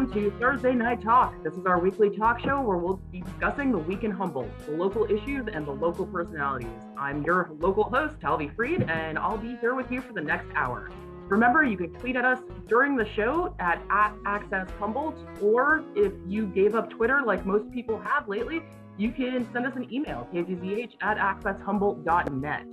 welcome to Thursday Night Talk. This is our weekly talk show where we'll be discussing the week in Humboldt, the local issues and the local personalities. I'm your local host, Talvi Freed, and I'll be here with you for the next hour. Remember, you can tweet at us during the show at Access Humboldt, or if you gave up Twitter like most people have lately, you can send us an email, kzzh@accesshumboldt.net.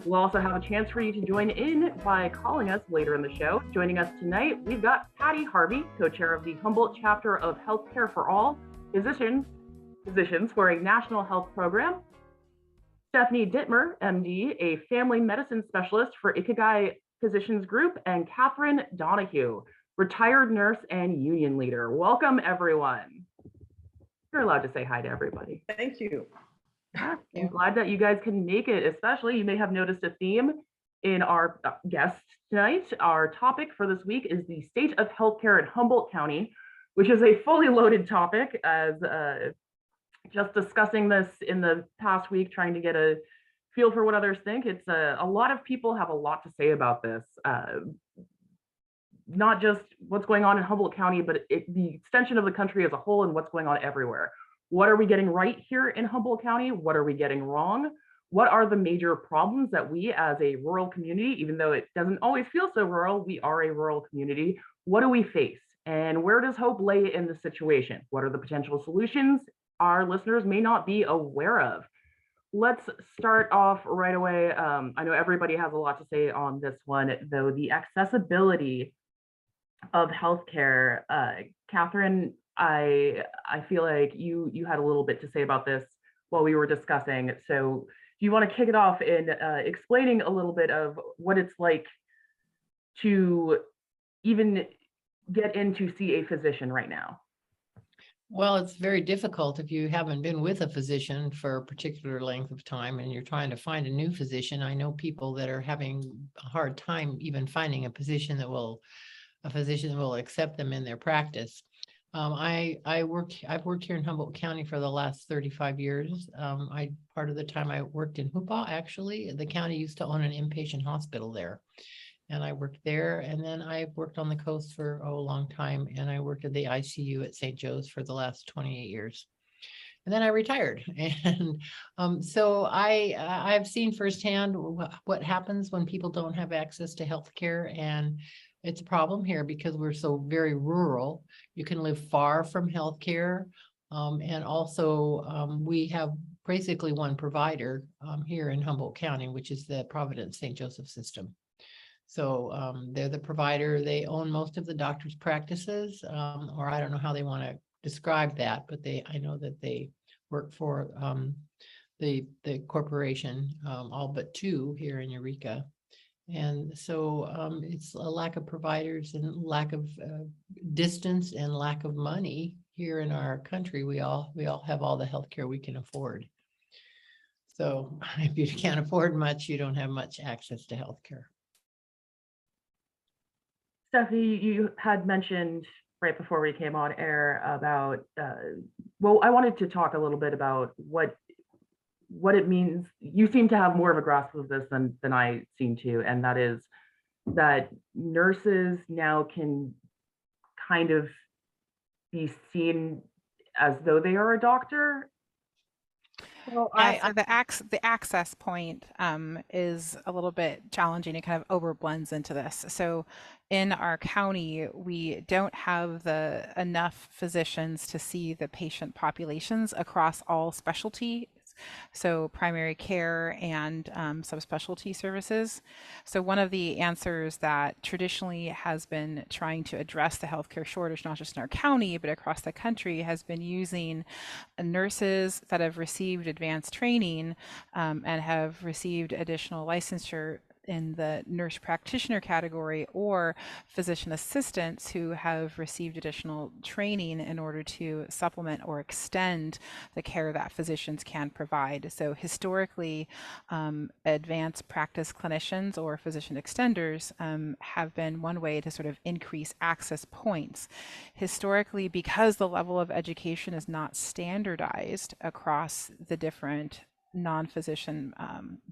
We'll also have a chance for you to join in by calling us later in the show. Joining us tonight, we've got Patty Harvey, co-chair of the Humboldt chapter of Healthcare for All, physicians for a national health program. Stephanie Dittmer, MD, a family medicine specialist for Ikigai Physicians Group, and Kathryn Donahue, retired nurse and union leader. Welcome, everyone. You're allowed to say hi to everybody. Thank you. I'm glad that you guys can make it, especially you may have noticed a theme in our guests tonight. Our topic for this week is the state of healthcare in Humboldt County, which is a fully loaded topic, as just discussing this in the past week, trying to get a feel for what others think. It's a lot of people have a lot to say about this, not just what's going on in Humboldt County, but the extension of the country as a whole and what's going on everywhere. What are we getting right here in Humboldt County? What are we getting wrong? What are the major problems that we as a rural community, even though it doesn't always feel so rural, we are a rural community, what do we face? And where does hope lay in the situation? What are the potential solutions our listeners may not be aware of? Let's start off right away. I know everybody has a lot to say on this one, though. The accessibility of healthcare. Kathryn, I feel like you had a little bit to say about this while we were discussing. So do you want to kick it off in explaining a little bit of what it's like to even get in to see a physician right now? Well, it's very difficult if you haven't been with a physician for a particular length of time and you're trying to find a new physician. I know people that are having a hard time even finding a physician that will accept them in their practice. I've worked here in Humboldt County for the last 35 years. Part of the time I worked in Humboldt, actually. The county used to own an inpatient hospital there. And I worked there, and then I worked on the coast for a long time, and I worked at the ICU at St. Joe's for the last 28 years. And then I retired. And so I've seen firsthand what happens when people don't have access to healthcare, and it's a problem here because we're so very rural. You can live far from healthcare, and also we have basically one provider here in Humboldt County, which is the Providence St. Joseph system. So they're the provider. They own most of the doctor's practices, or I don't know how they want to describe that, but I know that they work for the corporation, all but two here in Eureka. And so it's a lack of providers and lack of distance and lack of money here in our country. We all have all the healthcare we can afford. So if you can't afford much, you don't have much access to healthcare. Stephanie, you had mentioned right before we came on air about, well, I wanted to talk a little bit about what it means. You seem to have more of a grasp of this than I seem to, and that is that nurses now can kind of be seen as though they are a doctor. Well, the access point is a little bit challenging. It kind of overblends into this. So in our county, we don't have enough physicians to see the patient populations across all specialties. So primary care and subspecialty services. So one of the answers that traditionally has been trying to address the healthcare shortage, not just in our county, but across the country, has been using nurses that have received advanced training and have received additional licensure in the nurse practitioner category, or physician assistants who have received additional training in order to supplement or extend the care that physicians can provide. So historically, advanced practice clinicians or physician extenders have been one way to sort of increase access points. Historically, because the level of education is not standardized across the different non-physician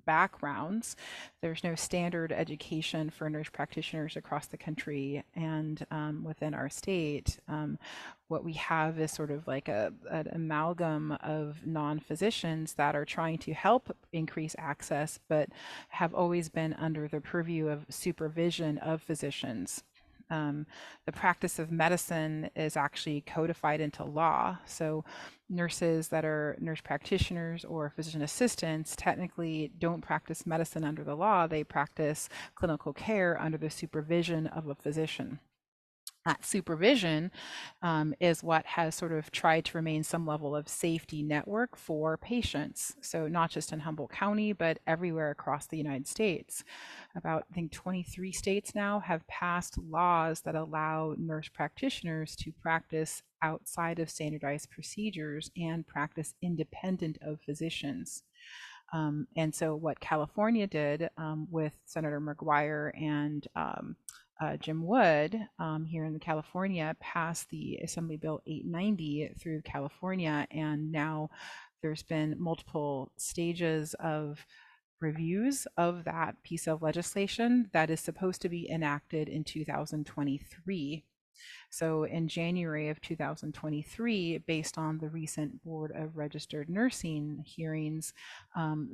backgrounds. There's no standard education for nurse practitioners across the country and within our state. What we have is sort of like an amalgam of non-physicians that are trying to help increase access, but have always been under the purview of supervision of physicians. The practice of medicine is actually codified into law. So nurses that are nurse practitioners or physician assistants technically don't practice medicine under the law. They practice clinical care under the supervision of a physician. That supervision is what has sort of tried to remain some level of safety network for patients. So not just in Humboldt County, but everywhere across the United States. About, I think, 23 states now have passed laws that allow nurse practitioners to practice outside of standardized procedures and practice independent of physicians. And so what California did with Senator McGuire and Jim Wood here in California passed the Assembly Bill 890 through California, and now there's been multiple stages of reviews of that piece of legislation that is supposed to be enacted in 2023. So in January of 2023, based on the recent Board of Registered Nursing hearings,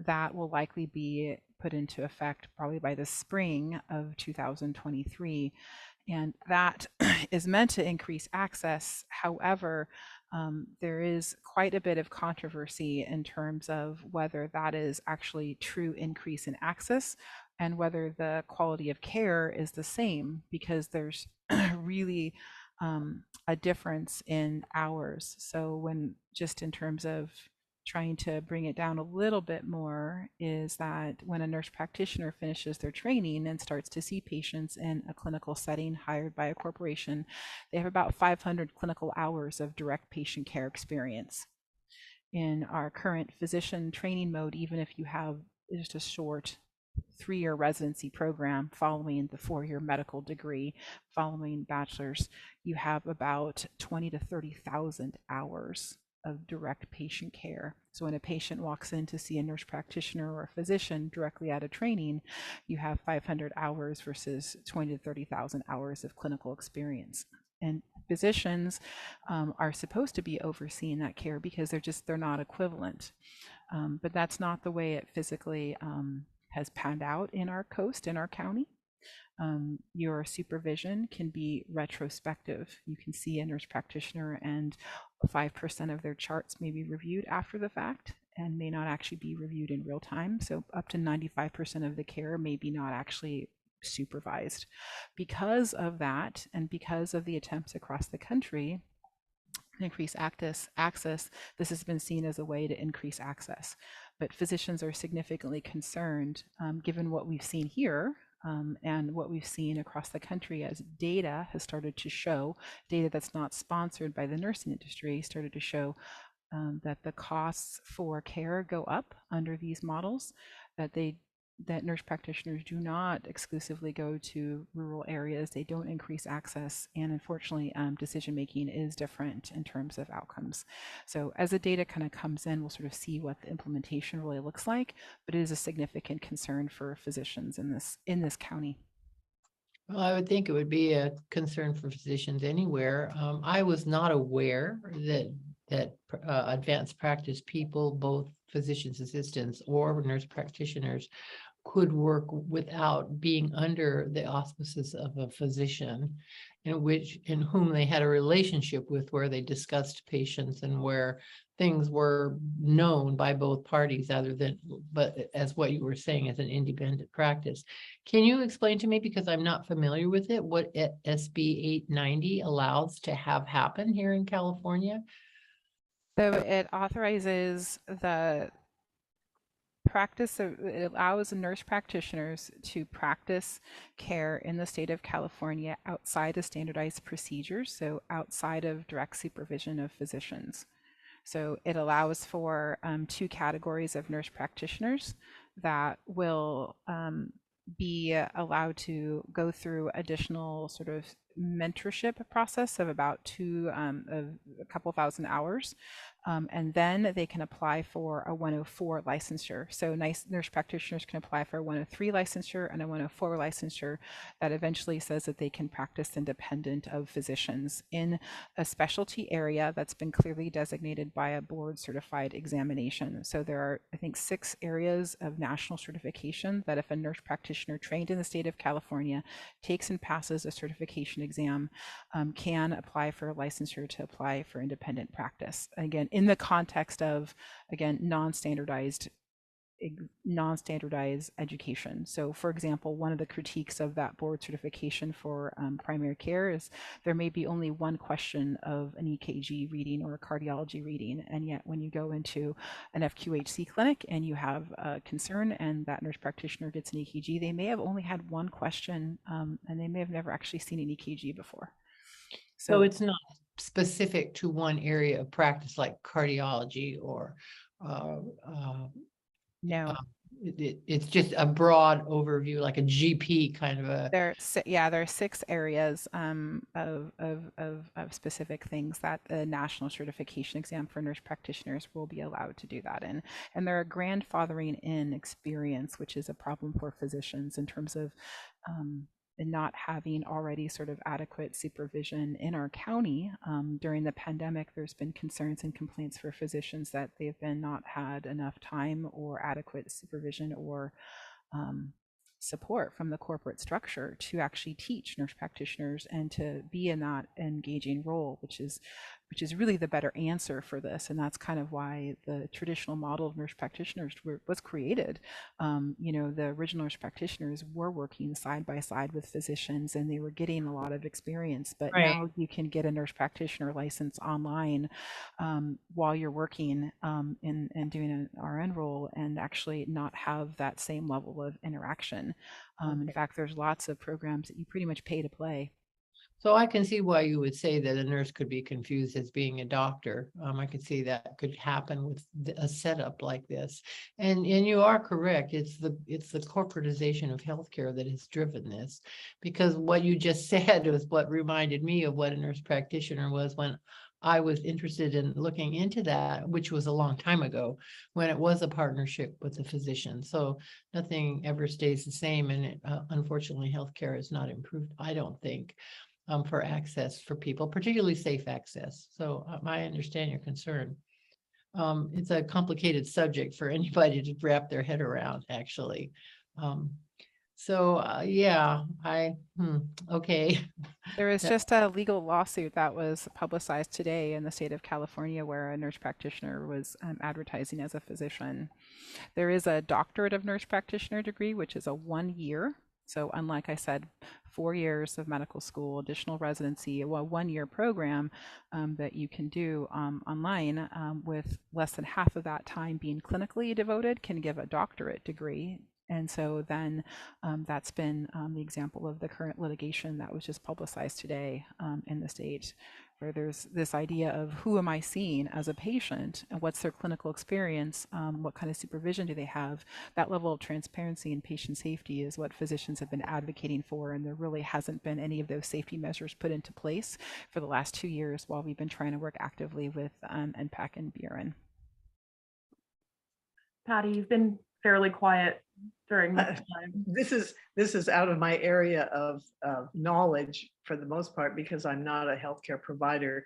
that will likely be put into effect probably by the spring of 2023. And that is meant to increase access. However, there is quite a bit of controversy in terms of whether that is actually true increase in access and whether the quality of care is the same, because there's really a difference in hours. So when just in terms of trying to bring it down a little bit more is that when a nurse practitioner finishes their training and starts to see patients in a clinical setting hired by a corporation, they have about 500 clinical hours of direct patient care experience. In our current physician training mode, even if you have just a short 3-year residency program following the 4-year medical degree, following bachelor's, you have about 20 to 30,000 hours of direct patient care. So when a patient walks in to see a nurse practitioner or a physician directly out of training, you have 500 hours versus 20 to 30,000 hours of clinical experience. And physicians are supposed to be overseeing that care because they're not equivalent. But that's not the way it physically has panned out in our coast, in our county. Your supervision can be retrospective. You can see a nurse practitioner and 5% of their charts may be reviewed after the fact and may not actually be reviewed in real time. So up to 95% of the care may be not actually supervised. Because of that, and because of the attempts across the country to increase access, this has been seen as a way to increase access. But physicians are significantly concerned, given what we've seen here and what we've seen across the country as data has started to show, data that's not sponsored by the nursing industry, started to show that the costs for care go up under these models, that nurse practitioners do not exclusively go to rural areas, they don't increase access, and unfortunately decision making is different in terms of outcomes. So as the data kind of comes in, we'll sort of see what the implementation really looks like, but it is a significant concern for physicians in this county. Well, I would think it would be a concern for physicians anywhere. I was not aware that advanced practice people, both physician's assistants or nurse practitioners, could work without being under the auspices of a physician in whom they had a relationship with, where they discussed patients and where things were known by both parties, but as what you were saying, as an independent practice. Can you explain to me, because I'm not familiar with it, what SB 890 allows to have happen here in California? So it authorizes the practice of, it allows nurse practitioners to practice care in the state of California outside of standardized procedures, so outside of direct supervision of physicians. So it allows for 2 categories of nurse practitioners that will be allowed to go through additional sort of mentorship process of about a couple thousand hours. And then they can apply for a 104 licensure. So nurse practitioners can apply for a 103 licensure and a 104 licensure that eventually says that they can practice independent of physicians in a specialty area that's been clearly designated by a board certified examination. So there are, I think, 6 areas of national certification that if a nurse practitioner trained in the state of California takes and passes a certification exam, can apply for a licensure to apply for independent practice. Again, in the context of, again, non-standardized education. So for example, one of the critiques of that board certification for primary care is there may be only one question of an EKG reading or a cardiology reading, and yet when you go into an FQHC clinic and you have a concern and that nurse practitioner gets an EKG, they may have only had one question, and they may have never actually seen an EKG before. So it's not specific to one area of practice like cardiology or no. It's just a broad overview, like a GP kind of a. There are 6 areas of specific things that the national certification exam for nurse practitioners will be allowed to do that in. And they're a grandfathering in experience, which is a problem for physicians in terms of not having already sort of adequate supervision in our county. During the pandemic, there's been concerns and complaints for physicians that they've been not had enough time or adequate supervision or support from the corporate structure to actually teach nurse practitioners and to be in that engaging role, which is really the better answer for this. And that's kind of why the traditional model of nurse practitioners was created. The original nurse practitioners were working side by side with physicians and they were getting a lot of experience, but Right. now you can get a nurse practitioner license online while you're working and doing an RN role and actually not have that same level of interaction. In fact, there's lots of programs that you pretty much pay to play. So I can see why you would say that a nurse could be confused as being a doctor. I could see that could happen with a setup like this. And you are correct. It's the corporatization of healthcare that has driven this, because what you just said was what reminded me of what a nurse practitioner was when I was interested in looking into that, which was a long time ago, when it was a partnership with the physician. So nothing ever stays the same. And unfortunately, healthcare has not improved, I don't think, for access for people, particularly safe access. So I understand your concern. It's a complicated subject for anybody to wrap their head around, actually. Okay. There is just a legal lawsuit that was publicized today in the state of California where a nurse practitioner was advertising as a physician. There is a doctorate of nurse practitioner degree, which is a 1 year. So unlike I said, 4 years of medical school, additional residency, a 1-year program that you can do online with less than half of that time being clinically devoted can give a doctorate degree. And so then that's been the example of the current litigation that was just publicized today in the state, where there's this idea of who am I seeing as a patient and what's their clinical experience, what kind of supervision do they have. That level of transparency and patient safety is what physicians have been advocating for, and there really hasn't been any of those safety measures put into place for the last 2 years while we've been trying to work actively with NPAC and Buren. Patty, you've been fairly quiet during this time. This is out of my area of knowledge for the most part, because I'm not a healthcare provider.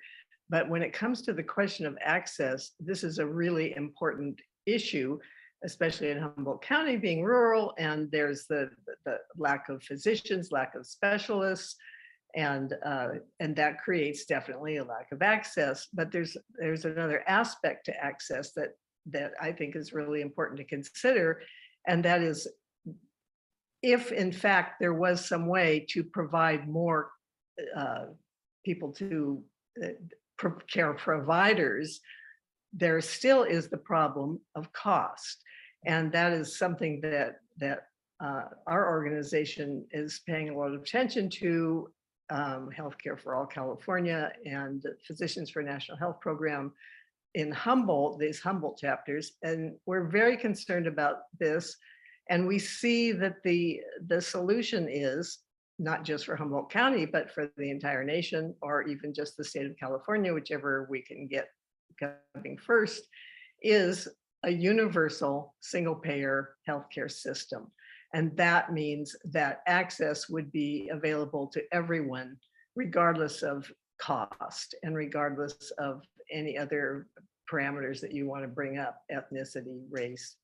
But when it comes to the question of access, this is a really important issue, especially in Humboldt County being rural, and there's the lack of physicians, lack of specialists, and that creates definitely a lack of access. But there's another aspect to access that I think is really important to consider, and that is if in fact there was some way to provide more people to care providers, there still is the problem of cost, and that is something that our organization is paying a lot of attention to. Healthcare for All California and Physicians for National Health Program in Humboldt, these Humboldt chapters, and we're very concerned about this. And we see that the solution is not just for Humboldt County, but for the entire nation, or even just the state of California, whichever we can get coming first, is a universal single payer healthcare system. And that means that access would be available to everyone, regardless of cost and regardless of any other parameters that you want to bring up, ethnicity, race,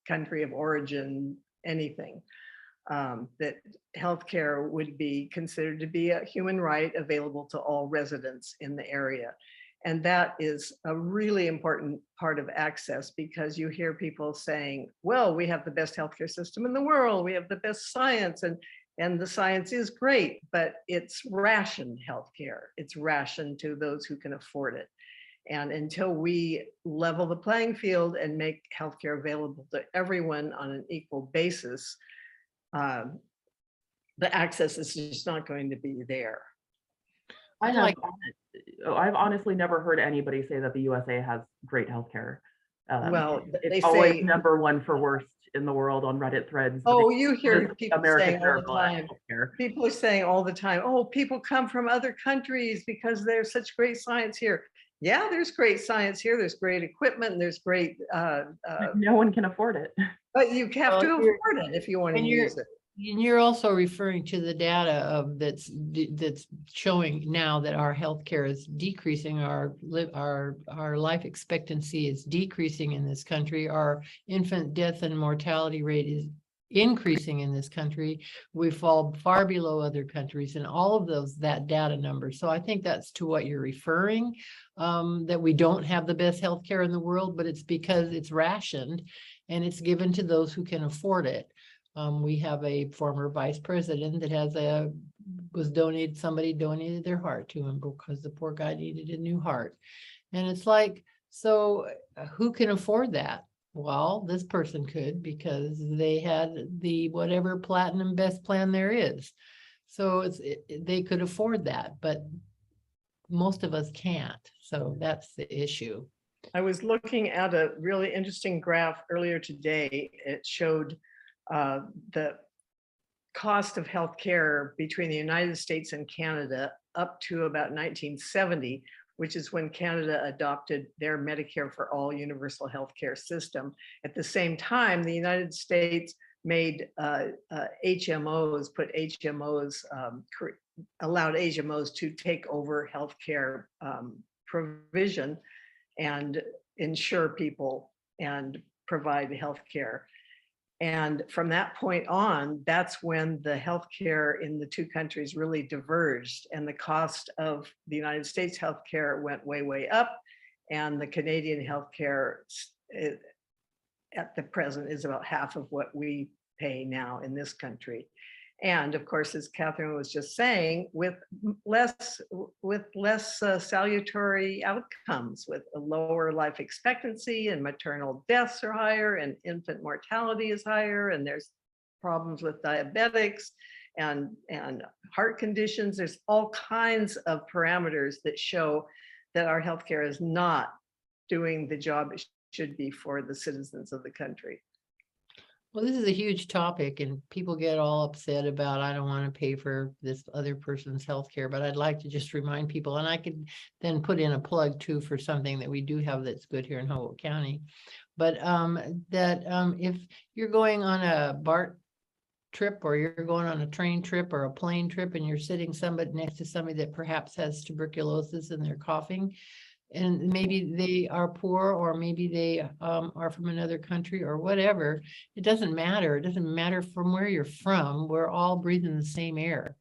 country of origin, anything. That healthcare would be considered to be a human right available to all residents in the area. And that is a really important part of access, because you hear people saying, well, we have the best healthcare system in the world, we have the best science, and the science is great, but it's rationed healthcare. It's rationed to those who can afford it. And until we level the playing field and make healthcare available to everyone on an equal basis, the access is just not going to be there. I've honestly never heard anybody say that the USA has great healthcare. Well, it's they always say #1 for worst in the world on Reddit threads. Oh, you hear people America saying all the terrible at time. healthcare. People are saying all the time, oh, people come from other countries because there's such great science here. Yeah, there's great science here. There's great equipment. And there's great. No one can afford it. But you have to afford it if you want to use it. And you're also referring to the data of that's showing now that our healthcare is decreasing, our life expectancy is decreasing in this country. Our infant death and mortality rate is increasing in this country. We fall far below other countries, and all of that data numbers. So I think that's to what you're referring, that we don't have the best healthcare in the world, but it's because it's rationed and it's given to those who can afford it. We have a former vice president that somebody donated their heart to him because the poor guy needed a new heart. And it's like, so who can afford that? Well, this person could, because they had the whatever platinum best plan there is. So they could afford that, but most of us can't. So that's the issue. I was looking at a really interesting graph earlier today. It showed the cost of healthcare between the United States and Canada up to about 1970, which is when Canada adopted their Medicare for All universal healthcare system. At the same time, the United States made HMOs, allowed HMOs to take over healthcare provision and insure people and provide healthcare. And from that point on, that's when the healthcare in the two countries really diverged, and the cost of the United States healthcare went way, way up, and the Canadian healthcare at the present is about half of what we pay now in this country. And of course, as Kathryn was just saying, with less salutary outcomes, with a lower life expectancy, and maternal deaths are higher, and infant mortality is higher, and there's problems with diabetics and heart conditions. There's all kinds of parameters that show that our healthcare is not doing the job it should be for the citizens of the country. Well, this is a huge topic, and people get all upset about, I don't want to pay for this other person's healthcare, but I'd like to just remind people, and I could then put in a plug too for something that we do have that's good here in Humboldt County. But if you're going on a BART trip, or you're going on a train trip or a plane trip, and you're sitting next to somebody that perhaps has tuberculosis and they're coughing, and maybe they are poor, or maybe they are from another country or whatever, it doesn't matter. It doesn't matter from where you're from. We're all breathing the same air,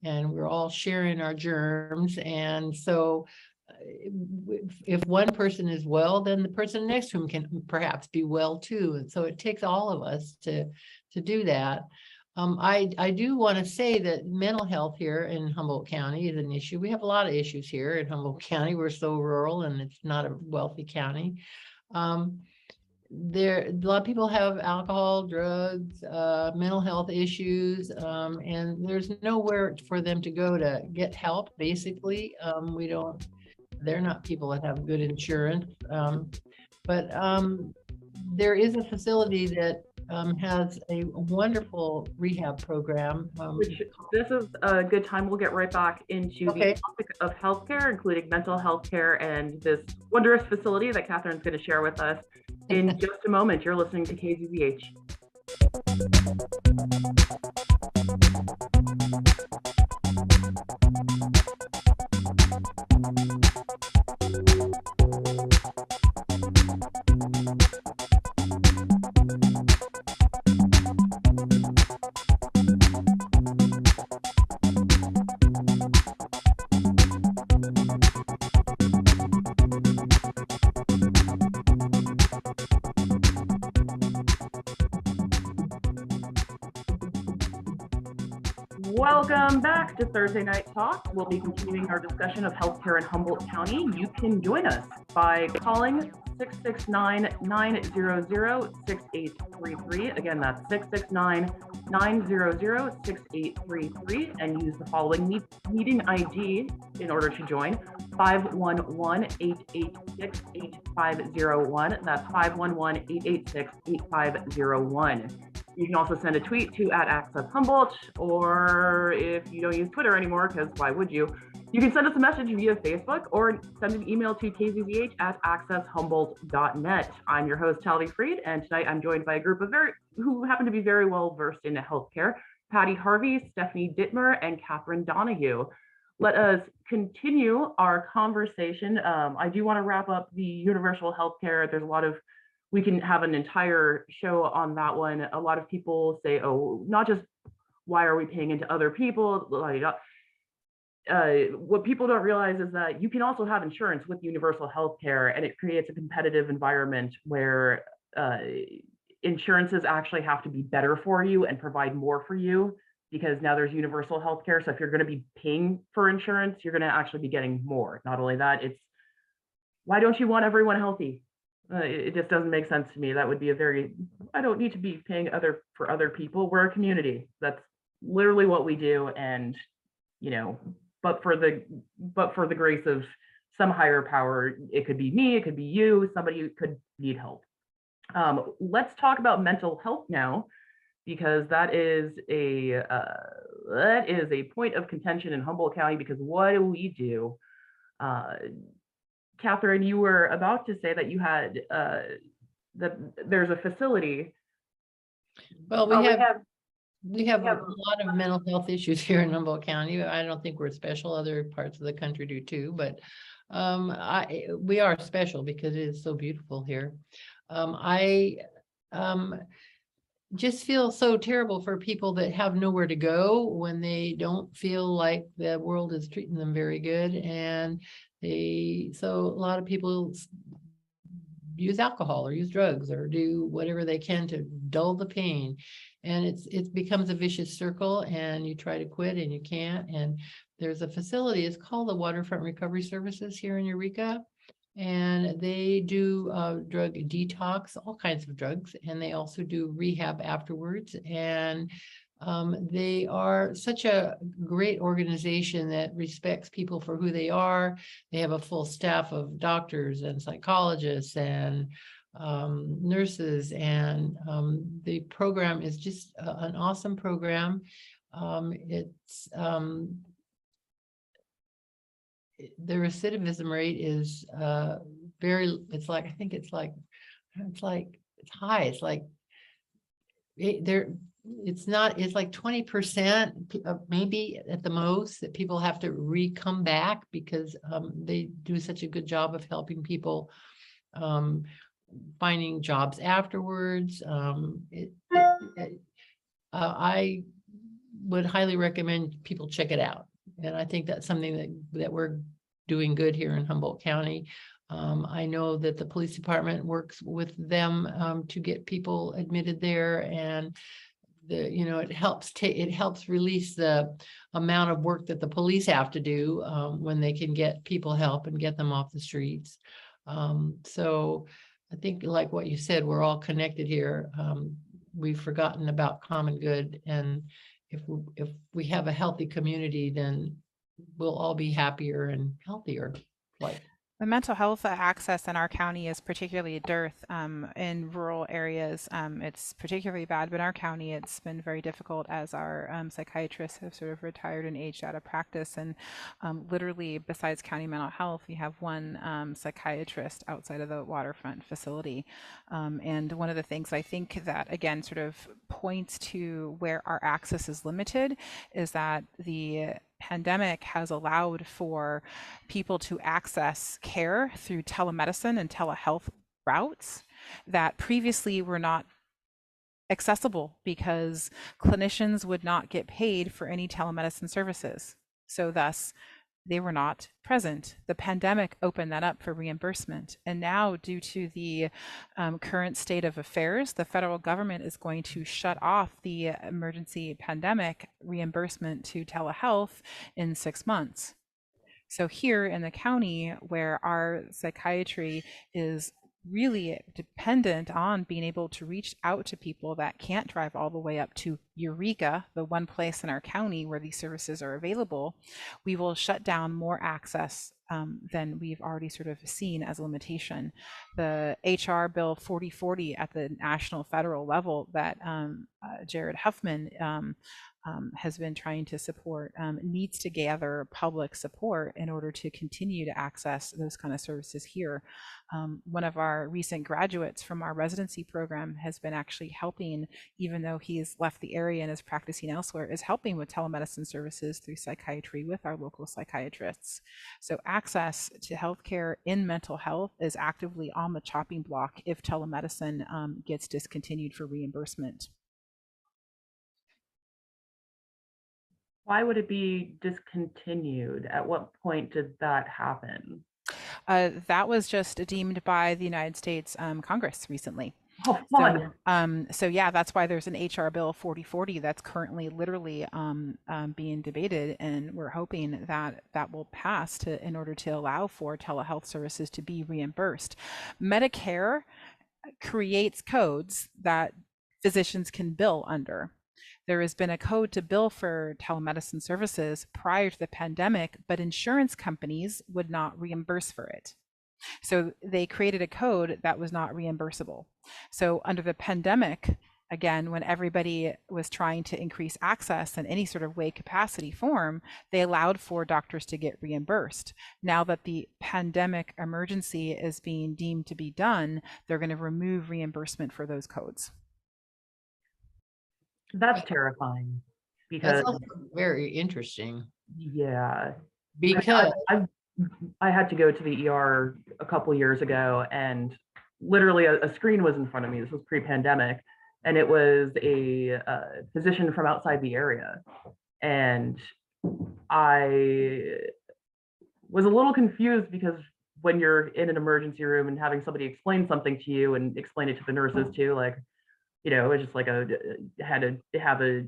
and we're all sharing our germs. And so if one person is well, then the person next to him can perhaps be well too. And so it takes all of us to do that. I do want to say that mental health here in Humboldt County is an issue. We have a lot of issues here in Humboldt County. We're so rural, and it's not a wealthy county. A lot of people have alcohol, drugs, mental health issues, and there's nowhere for them to go to get help. Basically, they're not people that have good insurance, but there is a facility that has a wonderful rehab program. Which this is a good time. We'll get right back into Okay. the topic of healthcare, including mental health care and this wondrous facility that Kathryn's going to share with us in just a moment. You're listening to KZVH. Welcome back to Thursday Night Talk. We'll be continuing our discussion of healthcare in Humboldt County. You can join us by calling 669-900-6833. Again, that's 669-900-6833, and use the following meeting ID in order to join: 511-886-8501. That's 511-886-8501. You can also send a tweet to @AccessHumboldt, or if you don't use Twitter anymore, because why would you? You can send us a message via Facebook or send an email to kzvh@accesshumboldt.net. I'm your host, Talvi Fried, and tonight I'm joined by a group of who happen to be very well versed in healthcare: Patty Harvey, Stephanie Dittmer, and Kathryn Donahue. Let us continue our conversation. I do want to wrap up the universal healthcare. There's a lot of we can have an entire show on that one. A lot of people say, oh, not just why are we paying into other people? What people don't realize is that you can also have insurance with universal health care, and it creates a competitive environment where insurances actually have to be better for you and provide more for you, because now there's universal health care. So if you're going to be paying for insurance, you're going to actually be getting more. Not only that, it's why don't you want everyone healthy? It just doesn't make sense to me. That would be I don't need to be paying for other people. We're a community. That's literally what we do. And, but for the grace of some higher power, it could be me, it could be you, somebody who could need help. Let's talk about mental health now, because that is a point of contention in Humboldt County, because what do we do? Kathryn, you were about to say that you had that there's a facility. Well, we have a lot of mental health issues here in Humboldt County. I don't think we're special. Other parts of the country do too, but we are special because it is so beautiful here. I just feel so terrible for people that have nowhere to go when they don't feel like the world is treating them very good, and so a lot of people use alcohol or use drugs or do whatever they can to dull the pain, and it becomes a vicious circle, and you try to quit and you can't. And there's a facility, it's called the Waterfront Recovery Services here in Eureka, and they do drug detox, all kinds of drugs, and they also do rehab afterwards. And they are such a great organization that respects people for who they are. They have a full staff of doctors and psychologists and nurses, and the program is just an awesome program. The recidivism rate is it's high. It's like it's like 20% maybe at the most that people have to come back, because they do such a good job of helping people finding jobs afterwards. I would highly recommend people check it out. And I think that's something that we're doing good here in Humboldt County. I know that the police department works with them to get people admitted there, and it helps release the amount of work that the police have to do when they can get people help and get them off the streets. So I think, like what you said, we're all connected here. We've forgotten about common good, and if we have a healthy community, then we'll all be happier and healthier. The mental health access in our county is particularly a dearth in rural areas. It's particularly bad, but in our county, it's been very difficult as our psychiatrists have sort of retired and aged out of practice. And literally, besides county mental health, we have one psychiatrist outside of the waterfront facility. And one of the things I think that, again, sort of points to where our access is limited is that the pandemic has allowed for people to access care through telemedicine and telehealth routes that previously were not accessible because clinicians would not get paid for any telemedicine services. So thus, they were not present. The pandemic opened that up for reimbursement. And now, due to the current state of affairs, the federal government is going to shut off the emergency pandemic reimbursement to telehealth in 6 months. So here in the county, where our psychiatry is really dependent on being able to reach out to people that can't drive all the way up to Eureka, the one place in our county where these services are available, we will shut down more access than we've already sort of seen as a limitation. The HR Bill 4040 at the national federal level that Jared Huffman has been trying to support needs to gather public support in order to continue to access those kind of services here. One of our recent graduates from our residency program has been actually helping, even though he's left the area and is practicing elsewhere, is helping with telemedicine services through psychiatry with our local psychiatrists. So access to healthcare in mental health is actively on the chopping block if telemedicine gets discontinued for reimbursement. Why would it be discontinued? At what point did that happen? That was just deemed by the United States Congress recently. Oh, fun. So yeah, that's why there's an HR Bill 4040 that's currently literally being debated, and we're hoping that that will pass in order to allow for telehealth services to be reimbursed. Medicare creates codes that physicians can bill under. There has been a code to bill for telemedicine services prior to the pandemic, but insurance companies would not reimburse for it. So they created a code that was not reimbursable. So under the pandemic, again, when everybody was trying to increase access in any sort of way, capacity, form, they allowed for doctors to get reimbursed. Now that the pandemic emergency is being deemed to be done, they're going to remove reimbursement for those codes. That's terrifying. Because that's also very interesting. Yeah. Because I had to go to the ER a couple years ago, and literally a screen was in front of me. This was pre-pandemic, and it was a physician from outside the area. And I was a little confused because when you're in an emergency room and having somebody explain something to you and explain it to the nurses too, like, you know, it was just like had to have a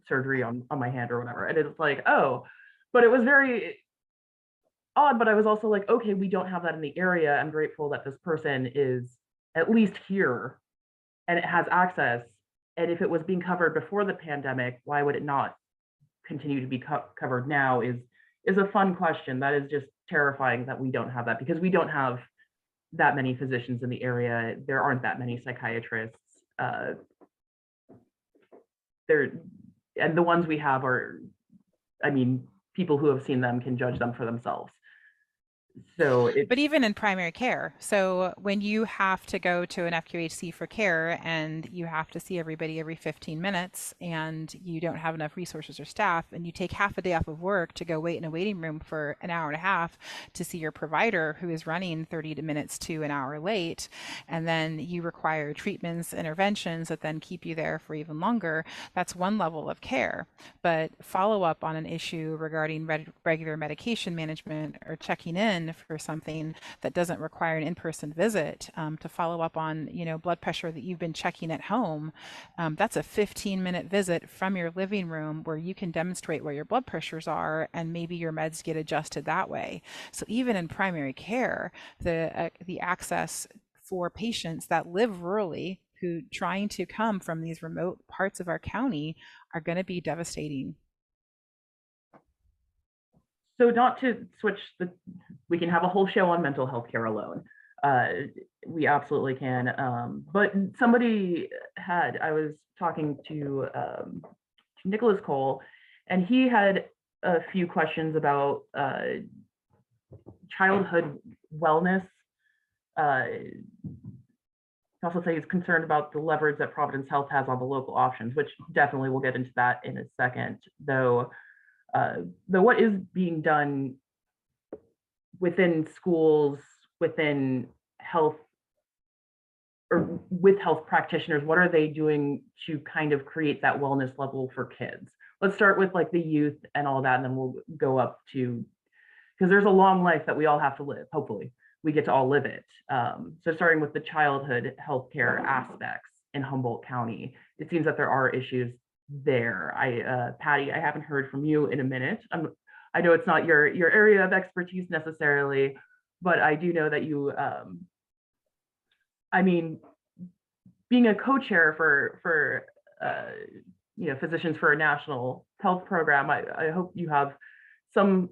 surgery on my hand or whatever. And it's like, oh, but it was very odd. But I was also like, okay, we don't have that in the area. I'm grateful that this person is at least here and it has access. And if it was being covered before the pandemic, why would it not continue to be covered now is a fun question. That is just terrifying that we don't have that, because we don't have that many physicians in the area. There aren't that many psychiatrists. And the ones we have are, I mean, people who have seen them can judge them for themselves. So but even in primary care, so when you have to go to an FQHC for care and you have to see everybody every 15 minutes and you don't have enough resources or staff, and you take half a day off of work to go wait in a waiting room for an hour and a half to see your provider who is running 30 minutes to an hour late, and then you require treatments, interventions that then keep you there for even longer, that's one level of care. But follow up on an issue regarding regular medication management or checking in for something that doesn't require an in-person visit, to follow up on, you know, blood pressure that you've been checking at home, that's a 15-minute visit from your living room where you can demonstrate where your blood pressures are and maybe your meds get adjusted that way. So even in primary care, the access for patients that live rurally who trying to come from these remote parts of our county are going to be devastating. So not to switch we can have a whole show on mental health care alone. We absolutely can. But I was talking to Nicholas Cole, and he had a few questions about childhood wellness. He also said he's concerned about the leverage that Providence Health has on the local options, which definitely we'll get into that in a second. Though what is being done within schools, within health, or with health practitioners, what are they doing to kind of create that wellness level for kids? Let's start with like the youth and all that, and then we'll go up to, because there's a long life that we all have to live. Hopefully we get to all live it. So starting with the childhood healthcare aspects in Humboldt County, it seems that there are issues there. Patty, I haven't heard from you in a minute. I know it's not your area of expertise necessarily, but I do know that you, I mean, being a co-chair for Physicians for a National Health Program, I hope you have some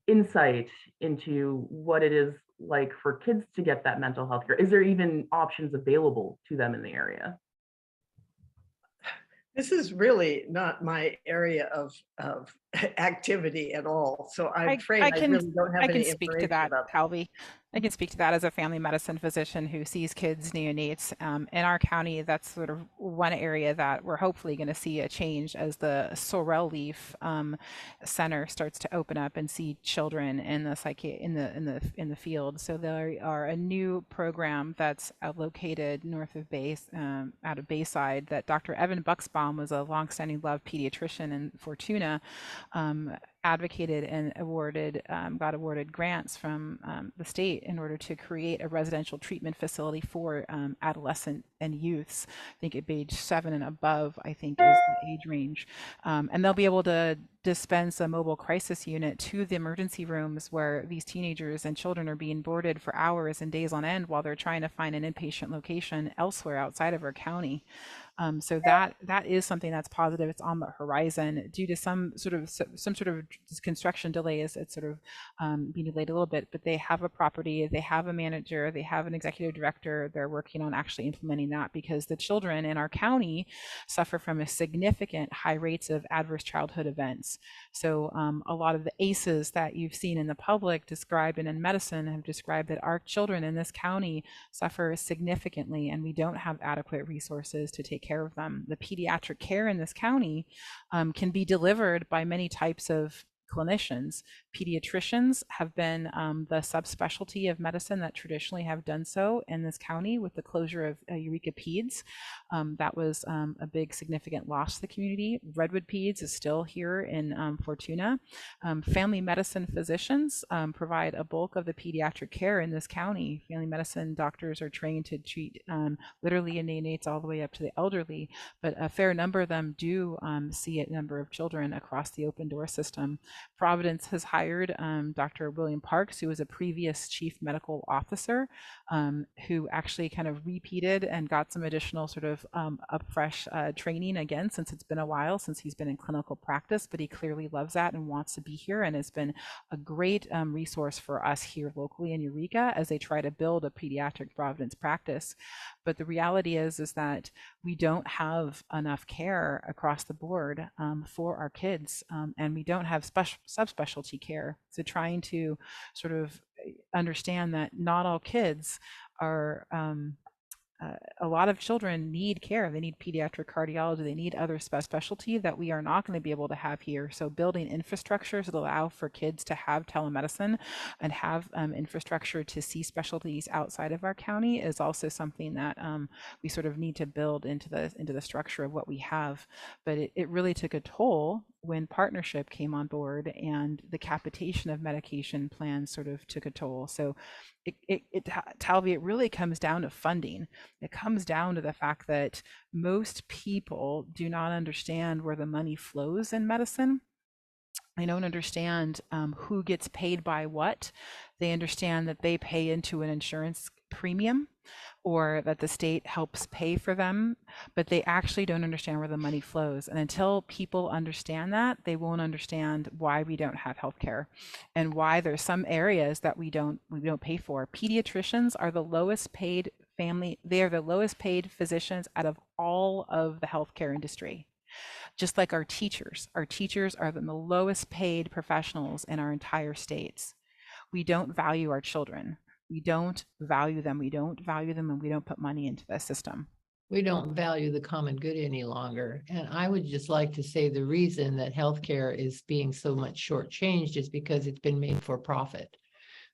insight into what it is like for kids to get that mental health care. Is there even options available to them in the area? This is really not my area of activity at all. So I'm afraid I really don't have any information about that. I can speak to that, Talvi. I can speak to that as a family medicine physician who sees kids, neonates. In our county, that's sort of one area that we're hopefully going to see a change as the Sorrel Leaf Center starts to open up and see children in the field. So there are a new program that's located north of out of Bayside, that Dr. Evan Bucksbaum was a longstanding love pediatrician in Fortuna. Advocated and got awarded grants from the state in order to create a residential treatment facility for adolescent and youths. I think at age 7 and above, I think is the age range. And they'll be able to dispense a mobile crisis unit to the emergency rooms where these teenagers and children are being boarded for hours and days on end while they're trying to find an inpatient location elsewhere outside of our county. So that is something that's positive. It's on the horizon due to some sort of construction delays. It's sort of being delayed a little bit, but they have a property, they have a manager, they have an executive director. They're working on actually implementing that, because the children in our county suffer from a significant high rates of adverse childhood events. So a lot of the ACEs that you've seen in the public described and in medicine have described that our children in this county suffer significantly, and we don't have adequate resources to take care of them. The pediatric care in this county can be delivered by many types of clinicians. Pediatricians have been the subspecialty of medicine that traditionally have done so in this county. With the closure of Eureka Peds, that was a big significant loss to the community. Redwood Peds is still here in Fortuna. Family medicine physicians provide a bulk of the pediatric care in this county. Family medicine doctors are trained to treat literally neonates all the way up to the elderly, but a fair number of them do see a number of children across the open door system. Providence has hired Dr. William Parks, who was a previous chief medical officer, who actually kind of repeated and got some additional sort of fresh training again, since it's been a while since he's been in clinical practice, but he clearly loves that and wants to be here, and has been a great resource for us here locally in Eureka as they try to build a pediatric Providence practice. But the reality is that we don't have enough care across the board for our kids, and we don't have subspecialty care. So trying to sort of understand that not all kids are a lot of children need care. They need pediatric cardiology. They need other specialty that we are not going to be able to have here. So building infrastructures that allow for kids to have telemedicine and have infrastructure to see specialties outside of our county is also something that we sort of need to build into the structure of what we have. But it really took a toll when partnership came on board and the capitation of medication plans sort of took a toll. So Talvi, it really comes down to funding. It comes down to the fact that most people do not understand where the money flows in medicine. They don't understand who gets paid by what. They understand that they pay into an insurance premium or that the state helps pay for them, but they actually don't understand where the money flows. And until people understand that, they won't understand why we don't have healthcare and why there's some areas that we don't pay for. Pediatricians are the lowest paid they are the lowest paid physicians out of all of the healthcare industry. Just like our teachers are the lowest paid professionals in our entire states. We don't value our children. We don't value them. We don't value them, and we don't put money into the system. We don't value the common good any longer. And I would just like to say the reason that healthcare is being so much shortchanged is because it's been made for profit.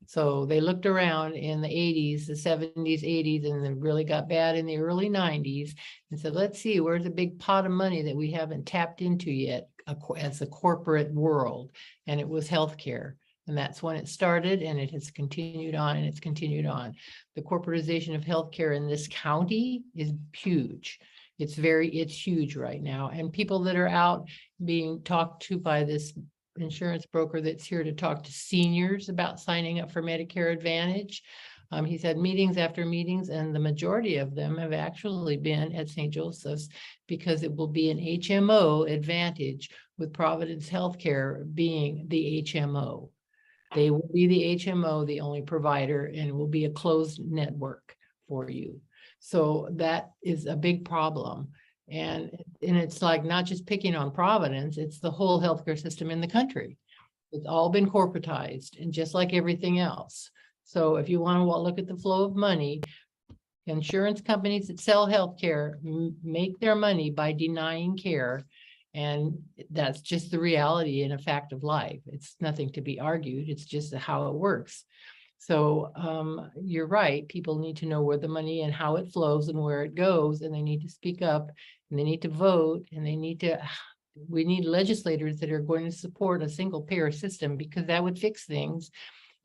So they looked around in the 80s, the 70s, 80s, and it really got bad in the early 90s and said, let's see, where's a big pot of money that we haven't tapped into yet as a corporate world? And it was healthcare. And that's when it started, and it has continued on, and it's continued on. The corporatization of healthcare in this county is huge. It's huge right now. And people that are out being talked to by this insurance broker that's here to talk to seniors about signing up for Medicare Advantage. He's had meetings after meetings, and the majority of them have actually been at St. Joseph's because it will be an HMO advantage with Providence Healthcare being the HMO. They will be the HMO, the only provider, and it will be a closed network for you. So that is a big problem. And it's like not just picking on Providence, it's the whole healthcare system in the country. It's all been corporatized, and just like everything else. So if you want to look at the flow of money, insurance companies that sell healthcare make their money by denying care. And that's just the reality and a fact of life. It's nothing to be argued. It's just how it works. So you're right. People need to know where the money and how it flows and where it goes, and they need to speak up, and they need to vote, and we need legislators that are going to support a single payer system, because that would fix things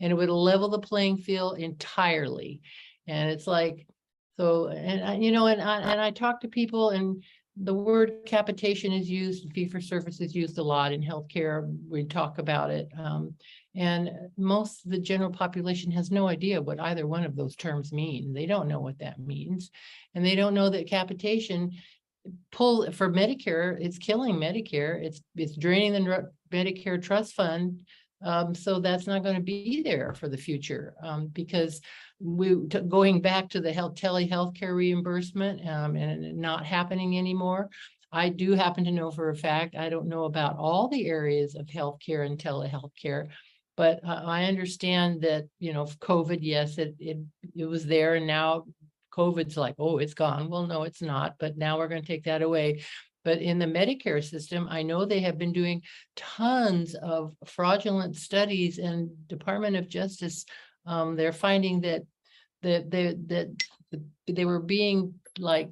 and it would level the playing field entirely. And it's like, so, and I talk to people, and the word capitation is used, fee for service is used a lot in healthcare. We talk about it. And most of the general population has no idea what either one of those terms mean. They don't know what that means. And they don't know that capitation for Medicare, it's killing Medicare. It's draining the Medicare trust fund. So that's not going to be there for the future, because going back to the telehealthcare reimbursement and not happening anymore. I do happen to know for a fact, I don't know about all the areas of healthcare and telehealthcare, but I understand that, COVID, yes, it was there, and now COVID's like, oh, it's gone. Well, no, it's not, but now we're going to take that away. But in the Medicare system, I know they have been doing tons of fraudulent studies, and Department of Justice, they're finding that they were being like,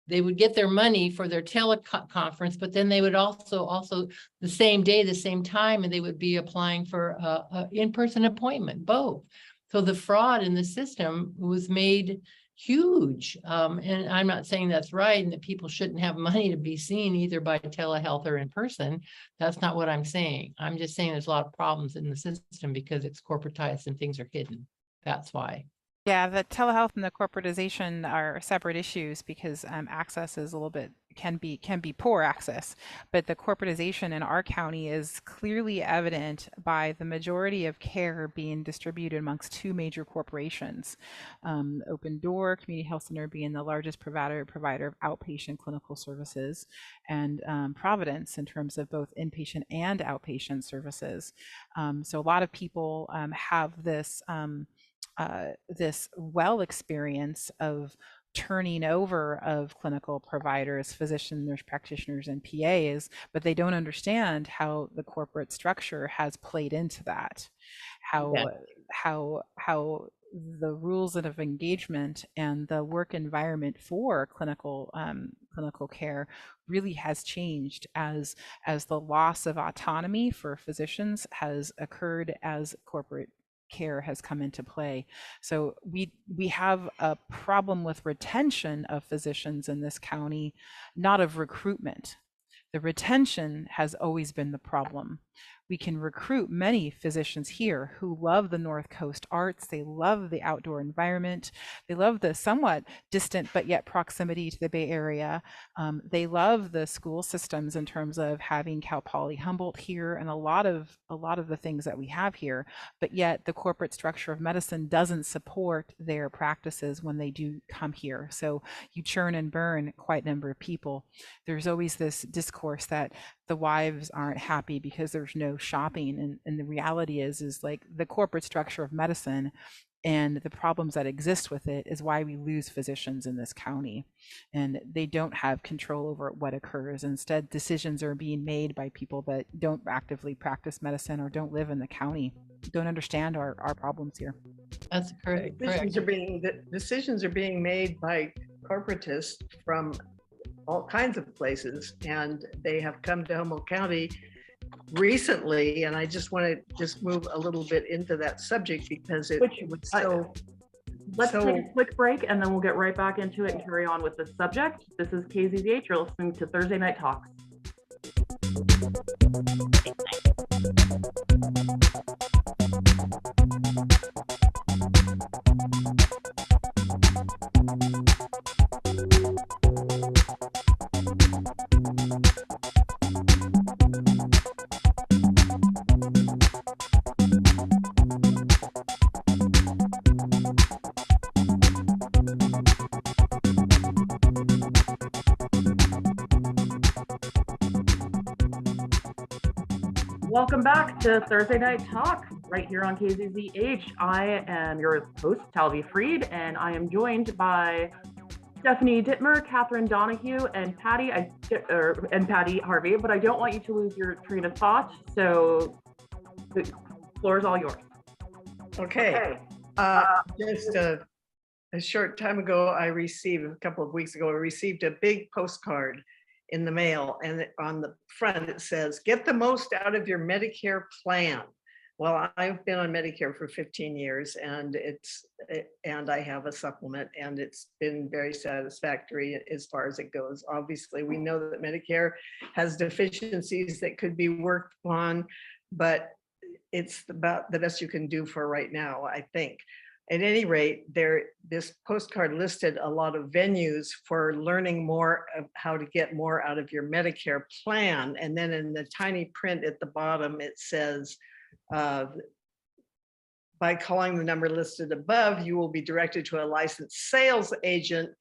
they would get their money for their teleconference, but then they would also the same day, the same time, and they would be applying for a in-person appointment, both. So the fraud in the system was made huge. And I'm not saying that's right and that people shouldn't have money to be seen either by telehealth or in person. That's not what I'm saying. I'm just saying there's a lot of problems in the system because it's corporatized and things are hidden. That's why. Yeah, the telehealth and the corporatization are separate issues, because access is a little bit can be poor access, but the corporatization in our county is clearly evident by the majority of care being distributed amongst two major corporations. Open Door Community Health Center being the largest provider of outpatient clinical services, and Providence in terms of both inpatient and outpatient services. So a lot of people have this experience of turning over of clinical providers, physicians, nurse practitioners, and PAs, but they don't understand how the corporate structure has played into that, how the rules of engagement and the work environment for clinical care really has changed as the loss of autonomy for physicians has occurred as corporate care has come into play. So we have a problem with retention of physicians in this county, not of recruitment. The retention has always been the problem. we can recruit many physicians here who love the North Coast arts. They love the outdoor environment. They love the somewhat distant but yet proximity to the Bay Area. They love the school systems in terms of having Cal Poly Humboldt here and a lot of the things that we have here. But yet the corporate structure of medicine doesn't support their practices when they do come here. So you churn and burn quite a number of people. There's always this discourse that the wives aren't happy because there's no shopping, and the reality is like the corporate structure of medicine and the problems that exist with it is why we lose physicians in this county, and they don't have control over what occurs. Instead, decisions are being made by people that don't actively practice medicine or don't live in the county, don't understand our problems here. That's correct. Decisions are being made by corporatists from all kinds of places, and they have come to Humboldt County recently. And I just want to move a little bit into that subject because it was so. Let's take a quick break and then we'll get right back into it and carry on with the subject. This is KZZH. You're listening to Thursday Night Talks. Welcome back to Thursday Night Talk, right here on KZZH. I am your host, Talvi Freed, and I am joined by Stephanie Dittmer, Kathryn Donahue, and Patty Harvey, but I don't want you to lose your train of thought, so the floor is all yours. Okay. Just a short time ago, a couple of weeks ago, I received a big postcard in the mail, and on the front it says, "Get the most out of your Medicare plan." Well, I've been on Medicare for 15 years, and I have a supplement, and it's been very satisfactory as far as it goes. Obviously, we know that Medicare has deficiencies that could be worked on, but it's about the best you can do for right now, I think. At any rate, this postcard listed a lot of venues for learning more of how to get more out of your Medicare plan. And then in the tiny print at the bottom, it says, by calling the number listed above, you will be directed to a licensed sales agent,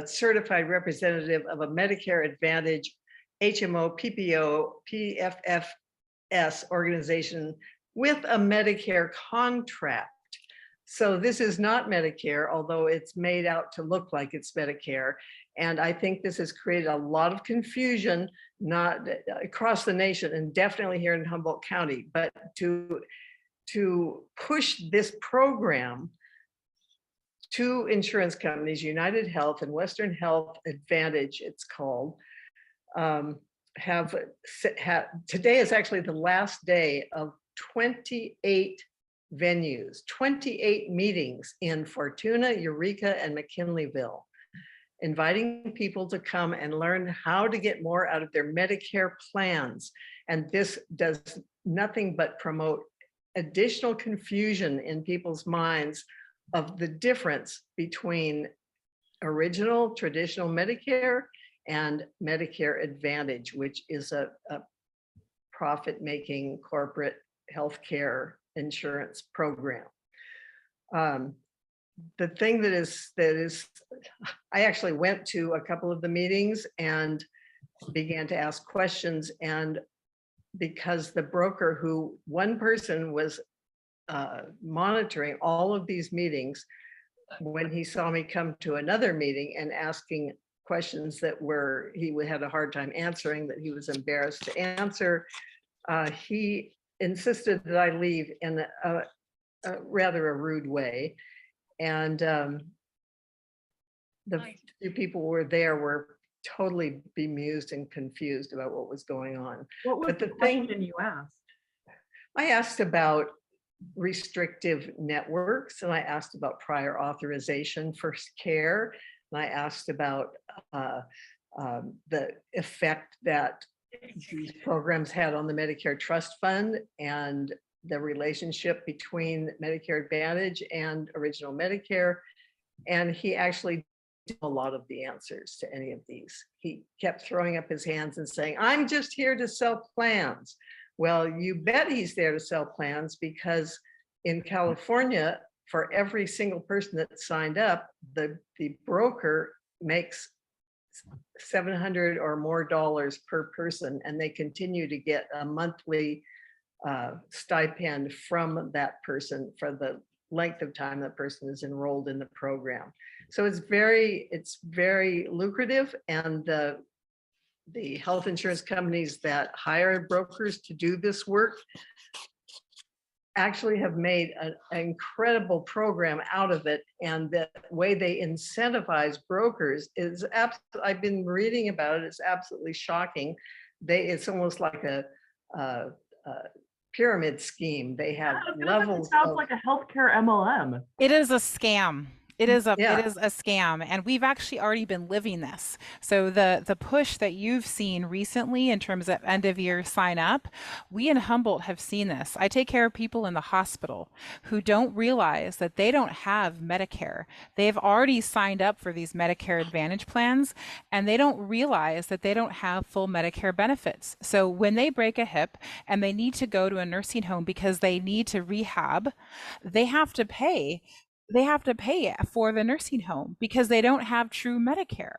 certified representative of a Medicare Advantage, HMO, PPO, PFFS organization with a Medicare contract. So this is not Medicare, although it's made out to look like it's Medicare. And I think this has created a lot of confusion, not across the nation and definitely here in Humboldt County. But to push this program to insurance companies, United Health and Western Health Advantage, it's called, today is actually the last day of 28 venues, 28 meetings in Fortuna, Eureka, and McKinleyville, inviting people to come and learn how to get more out of their Medicare plans. And this does nothing but promote additional confusion in people's minds of the difference between original traditional Medicare and Medicare Advantage, which is a profit-making corporate healthcare insurance program. The thing that is, I actually went to a couple of the meetings and began to ask questions, and because the broker one person was monitoring all of these meetings, when he saw me come to another meeting and asking questions that he had a hard time answering, that he was embarrassed to answer, he insisted that I leave in a rather a rude way. And the few people who were there were totally bemused and confused about what was going on. What was the question you asked? I asked about restrictive networks, and I asked about prior authorization for care, and I asked about the effect that these programs had on the Medicare Trust Fund and the relationship between Medicare Advantage and Original Medicare. And he actually did a lot of the answers to any of these. He kept throwing up his hands and saying, I'm just here to sell plans. Well, you bet he's there to sell plans, because in California, for every single person that signed up, the broker makes $700 or more per person, and they continue to get a monthly stipend from that person for the length of time that person is enrolled in the program. So it's very lucrative, and the health insurance companies that hire brokers to do this work actually have made an incredible program out of it. And the way they incentivize brokers is I've been reading about it. It's absolutely shocking. It's almost like a pyramid scheme. They have levels. It sounds like a healthcare MLM. It is a scam. It is a scam, and we've actually already been living this. So the push that you've seen recently in terms of end of year sign up, we in Humboldt have seen this. I take care of people in the hospital who don't realize that they don't have Medicare. They've already signed up for these Medicare Advantage plans, and they don't realize that they don't have full Medicare benefits. So when they break a hip and they need to go to a nursing home because they need to rehab, they have to pay for the nursing home because they don't have true Medicare.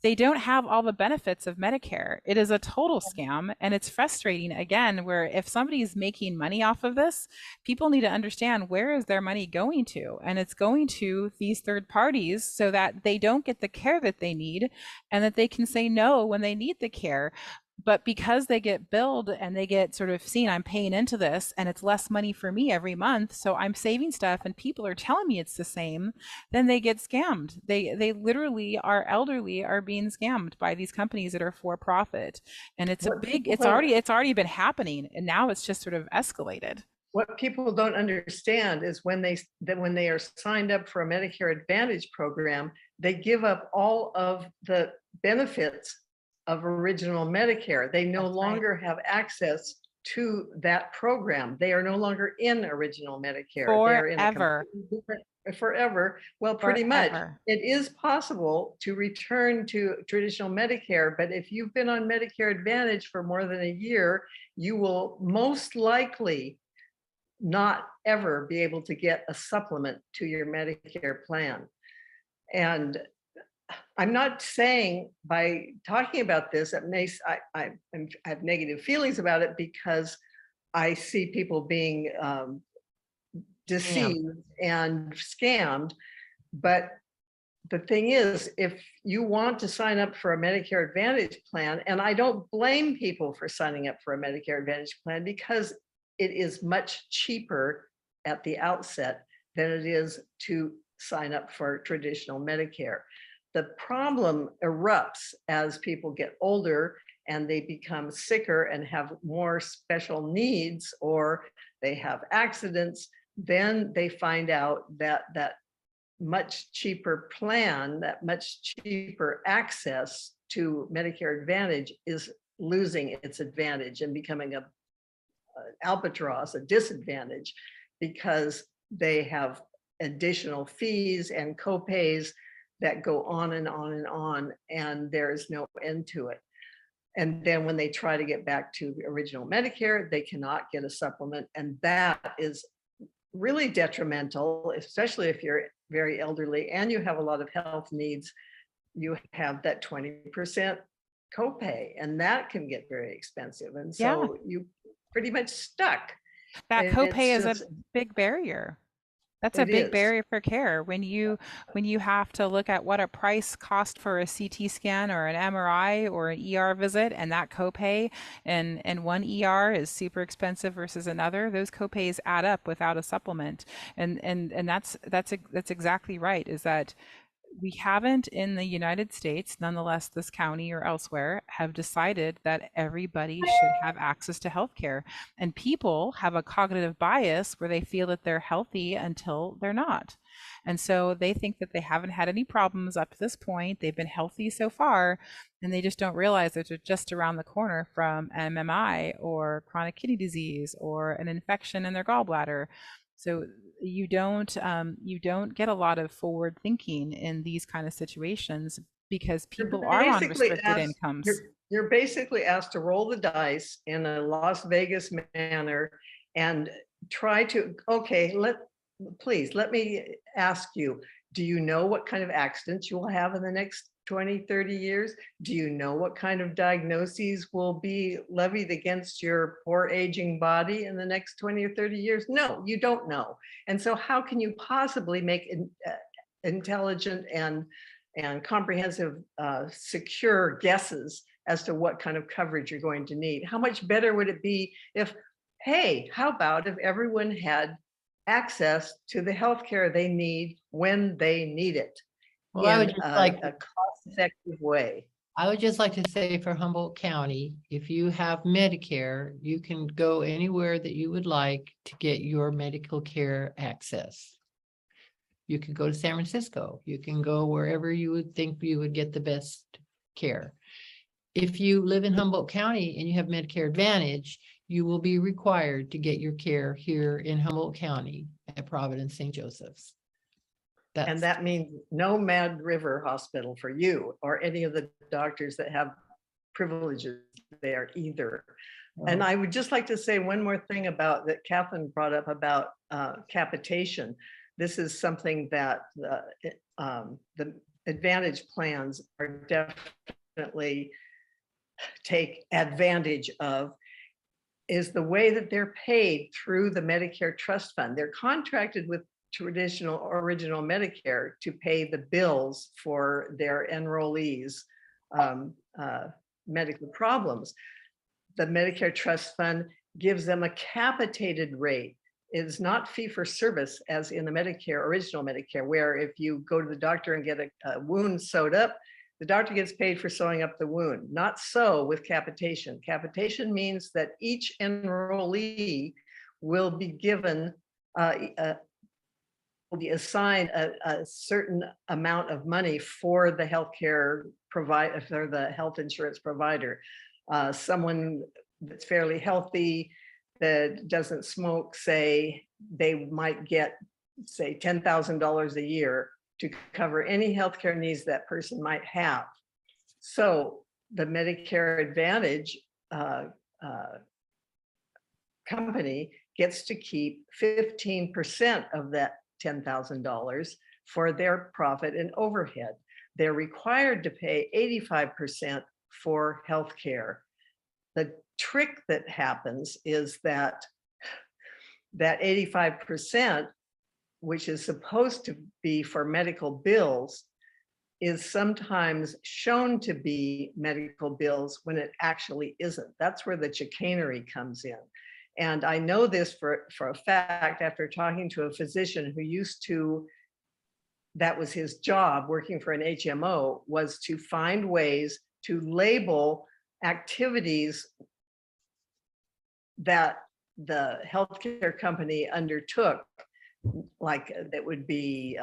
They don't have all the benefits of Medicare. It is a total scam, and it's frustrating, again, where if somebody is making money off of this, people need to understand where is their money going to, and it's going to these third parties so that they don't get the care that they need and that they can say no when they need the care. But because they get billed and they get sort of seen, I'm paying into this and it's less money for me every month, so I'm saving stuff and people are telling me it's the same, then they get scammed. They literally, our elderly are being scammed by these companies that are for profit. And it's already been happening, and now it's just sort of escalated. What people don't understand is when they are signed up for a Medicare Advantage program, they give up all of the benefits of Original Medicare. They no longer have access to that program. They are no longer in Original Medicare. Forever. Forever. Well, pretty much. It is possible to return to traditional Medicare, but if you've been on Medicare Advantage for more than a year, you will most likely not ever be able to get a supplement to your Medicare plan. And I'm not saying by talking about this, I have negative feelings about it, because I see people being deceived and scammed. But the thing is, if you want to sign up for a Medicare Advantage plan, and I don't blame people for signing up for a Medicare Advantage plan, because it is much cheaper at the outset than it is to sign up for traditional Medicare. The problem erupts as people get older and they become sicker and have more special needs, or they have accidents. Then they find out that that much cheaper plan, that much cheaper access to Medicare Advantage is losing its advantage and becoming an albatross, a disadvantage, because they have additional fees and copays that go on and on and on, and there's no end to it. And then when they try to get back to Original Medicare, they cannot get a supplement. And that is really detrimental, especially if you're very elderly and you have a lot of health needs. You have that 20% copay, and that can get very expensive. And so you pretty much stuck. That copay is a big barrier. That's a big barrier for care. When you have to look at what a price cost for a CT scan or an MRI or an ER visit, and that copay and one ER is super expensive versus another, those copays add up without a supplement. And that's exactly right, is that we haven't in the United States, nonetheless, this county or elsewhere have decided that everybody should have access to healthcare. And people have a cognitive bias where they feel that they're healthy until they're not. And so they think that they haven't had any problems up to this point. They've been healthy so far, and they just don't realize that they're just around the corner from MMI or chronic kidney disease or an infection in their gallbladder. So you don't get a lot of forward thinking in these kind of situations because people are on restricted incomes. You're basically asked to roll the dice in a Las Vegas manner and try to, okay, please let me ask you, do you know what kind of accidents you will have in the next 20, 30 years? Do you know what kind of diagnoses will be levied against your poor aging body in the next 20 or 30 years? No, you don't know. And so how can you possibly make intelligent and comprehensive, secure guesses as to what kind of coverage you're going to need? How much better would it be if, hey, how about if everyone had access to the healthcare they need when they need it? Well, I would just like a cost-effective way. I would just like to say for Humboldt County, if you have Medicare, you can go anywhere that you would like to get your medical care access. You can go to San Francisco. You can go wherever you would think you would get the best care. If you live in Humboldt County and you have Medicare Advantage, you will be required to get your care here in Humboldt County at Providence St. Joseph's. And that means no Mad River Hospital for you or any of the doctors that have privileges there either. Oh. And I would just like to say one more thing about that Kathryn brought up about capitation. This is something that the Advantage plans are definitely take advantage of, is the way that they're paid through the Medicare Trust Fund. They're contracted with traditional original Medicare to pay the bills for their enrollees' medical problems. The Medicare Trust Fund gives them a capitated rate. It is not fee for service as in the Medicare, original Medicare, where if you go to the doctor and get a wound sewed up, the doctor gets paid for sewing up the wound. Not so with capitation. Capitation means that each enrollee will be given will be assigned a certain amount of money for the healthcare provider, for the health insurance provider. Someone that's fairly healthy, that doesn't smoke, say, they might get, say, $10,000 a year to cover any healthcare needs that person might have. So the Medicare Advantage company gets to keep 15% of that $10,000 for their profit and overhead. They're required to pay 85% for healthcare. The trick that happens is that 85%, which is supposed to be for medical bills, is sometimes shown to be medical bills when it actually isn't. That's where the chicanery comes in. And I know this for a fact after talking to a physician who used to, that was his job working for an HMO, was to find ways to label activities that the healthcare company undertook, like that would be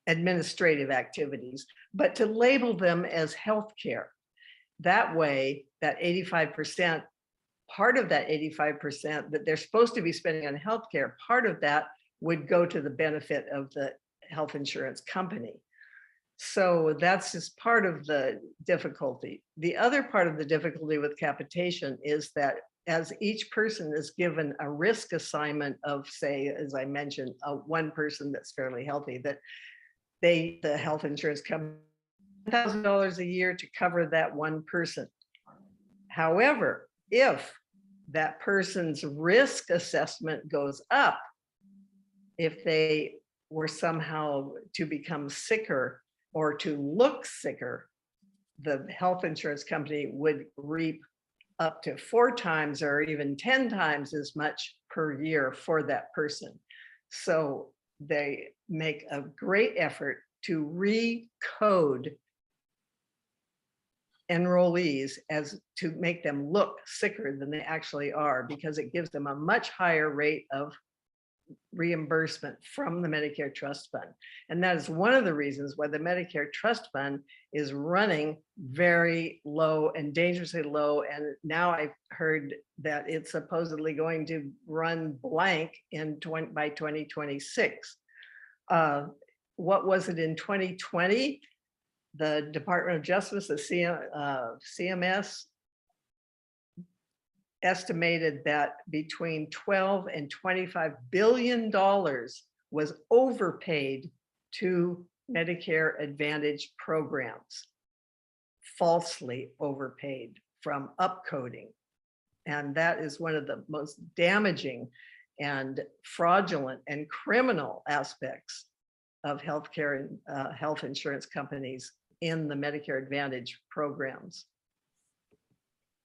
administrative activities, but to label them as healthcare. That way, that 85%, part of that 85% that they're supposed to be spending on healthcare, part of that would go to the benefit of the health insurance company. So that's just part of the difficulty. The other part of the difficulty with capitation is that as each person is given a risk assignment of, say, as I mentioned, one person that's fairly healthy, that the health insurance company, $1,000 a year to cover that one person. However, if that person's risk assessment goes up, if they were somehow to become sicker or to look sicker, the health insurance company would reap up to 4 times or even 10 times as much per year for that person. So they make a great effort to recode enrollees as to make them look sicker than they actually are, because it gives them a much higher rate of reimbursement from the Medicare Trust Fund. And that is one of the reasons why the Medicare Trust Fund is running very low and dangerously low. And now I've heard that it's supposedly going to run blank by 2026. What was it in 2020? The Department of Justice, the CMS, estimated that between 12 and 25 billion dollars was overpaid to Medicare Advantage programs, falsely overpaid from upcoding. And that is one of the most damaging and fraudulent and criminal aspects of healthcare and health insurance companies in the Medicare Advantage programs.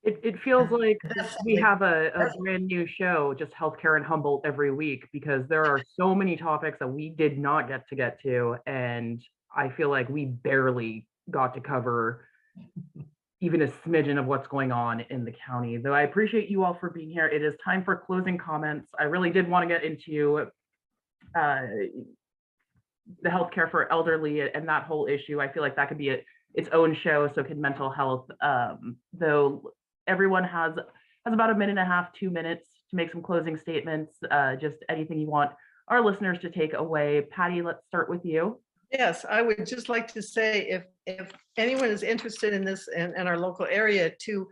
It feels like we have a brand new show, just healthcare in Humboldt, every week, because there are so many topics that we did not get to, and I feel like we barely got to cover even a smidgen of what's going on in the county. Though I appreciate you all for being here. It is time for closing comments. I really did want to get into the healthcare for elderly and that whole issue. I feel like that could be its own show, so can mental health. Though everyone has about 1.5 minutes, 2 minutes to make some closing statements, just anything you want our listeners to take away. Patty, let's start with you. Yes, I would just like to say, if anyone is interested in this in our local area, to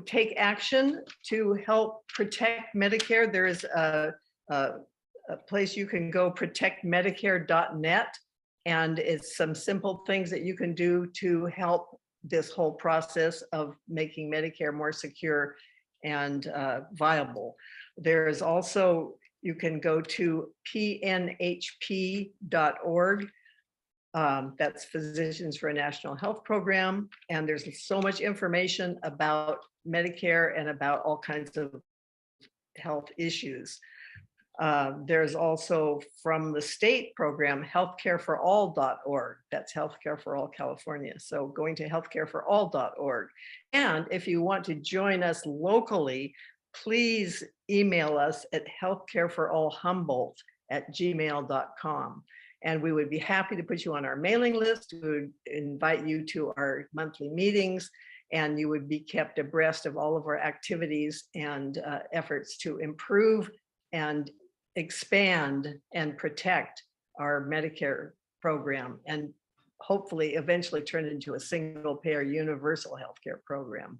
take action to help protect Medicare, there is a place you can go, protectmedicare.net, and it's some simple things that you can do to help this whole process of making Medicare more secure and viable. There is also, you can go to pnhp.org. That's Physicians for a National Health Program. And there's so much information about Medicare and about all kinds of health issues. There's also, from the state program, healthcareforall.org. That's Healthcare for All California. So going to healthcareforall.org. And if you want to join us locally, please email us at healthcareforallhumboldt@gmail.com. And we would be happy to put you on our mailing list. We would invite you to our monthly meetings, and you would be kept abreast of all of our activities and efforts to improve and expand and protect our Medicare program, and hopefully eventually turn it into a single payer universal healthcare program.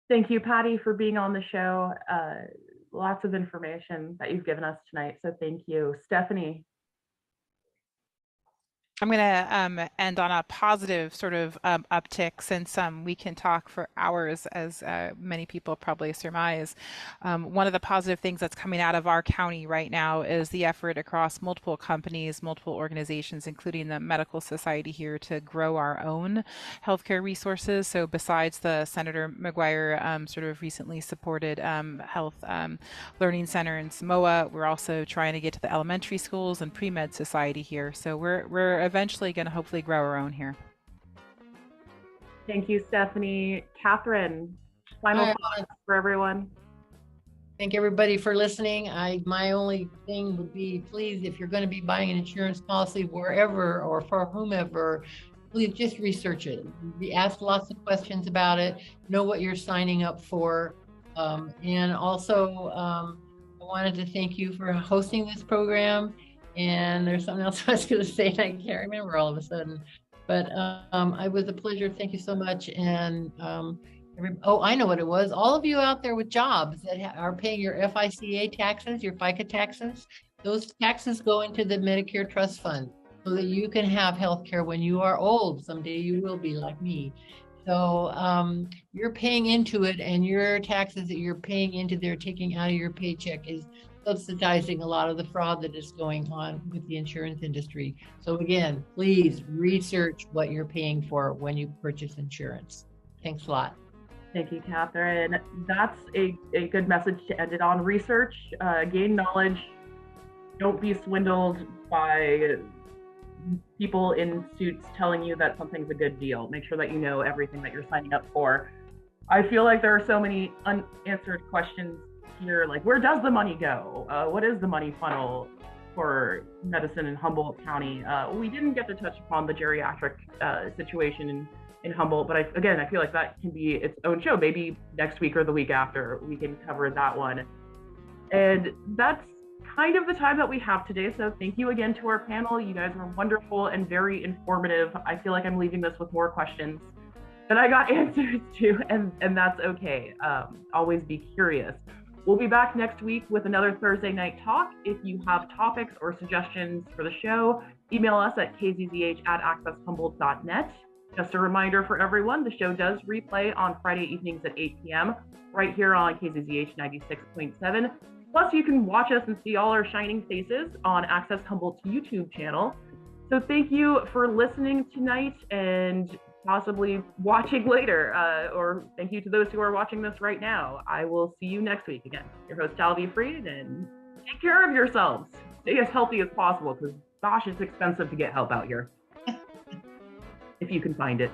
Thank you, Patty, for being on the show. Lots of information that you've given us tonight, so thank you. Stephanie. I'm going to end on a positive sort of uptick, since we can talk for hours, as many people probably surmise. One of the positive things that's coming out of our county right now is the effort across multiple companies, multiple organizations, including the Medical Society here, to grow our own healthcare resources. So besides the Senator McGuire sort of recently supported health learning center in Samoa, we're also trying to get to the elementary schools and pre-med society here. So we're eventually going to hopefully grow our own here. Thank you, Stephanie. Kathryn, final thoughts for everyone. Thank everybody for listening. My only thing would be, please, if you're going to be buying an insurance policy wherever or for whomever, please just research it. Be asked lots of questions about it. Know what you're signing up for. And also, I wanted to thank you for hosting this program. And there's something else I was going to say, and I can't remember all of a sudden. But it was a pleasure. Thank you so much. And I know what it was. All of you out there with jobs that are paying your FICA taxes, your FICA taxes, those taxes go into the Medicare Trust Fund so that you can have health care when you are old. Someday you will be like me. So you're paying into it, and your taxes that you're paying into there, taking out of your paycheck, is subsidizing a lot of the fraud that is going on with the insurance industry. So again, please research what you're paying for when you purchase insurance. Thanks a lot. Thank you, Kathryn. That's a good message to end it on. Research, gain knowledge. Don't be swindled by people in suits telling you that something's a good deal. Make sure that you know everything that you're signing up for. I feel like there are so many unanswered questions here, like where does the money go? What is the money funnel for medicine in Humboldt County? We didn't get to touch upon the geriatric situation in Humboldt, but again, I feel like that can be its own show. Maybe next week or the week after, we can cover that one. And that's kind of the time that we have today. So thank you again to our panel. You guys were wonderful and very informative. I feel like I'm leaving this with more questions than I got answers to, and that's okay. Always be curious. We'll be back next week with another Thursday night talk. If you have topics or suggestions for the show, email us at kzzh@accesshumboldt.net. Just a reminder for everyone, the show does replay on Friday evenings at 8 p.m. right here on KZZH 96.7. Plus, you can watch us and see all our shining faces on Access Humboldt's YouTube channel. So thank you for listening tonight and possibly watching later, or thank you to those who are watching this right now. I will see you next week again. Your host, Talvi Fried, and take care of yourselves. Stay as healthy as possible, because gosh, it's expensive to get help out here. If you can find it.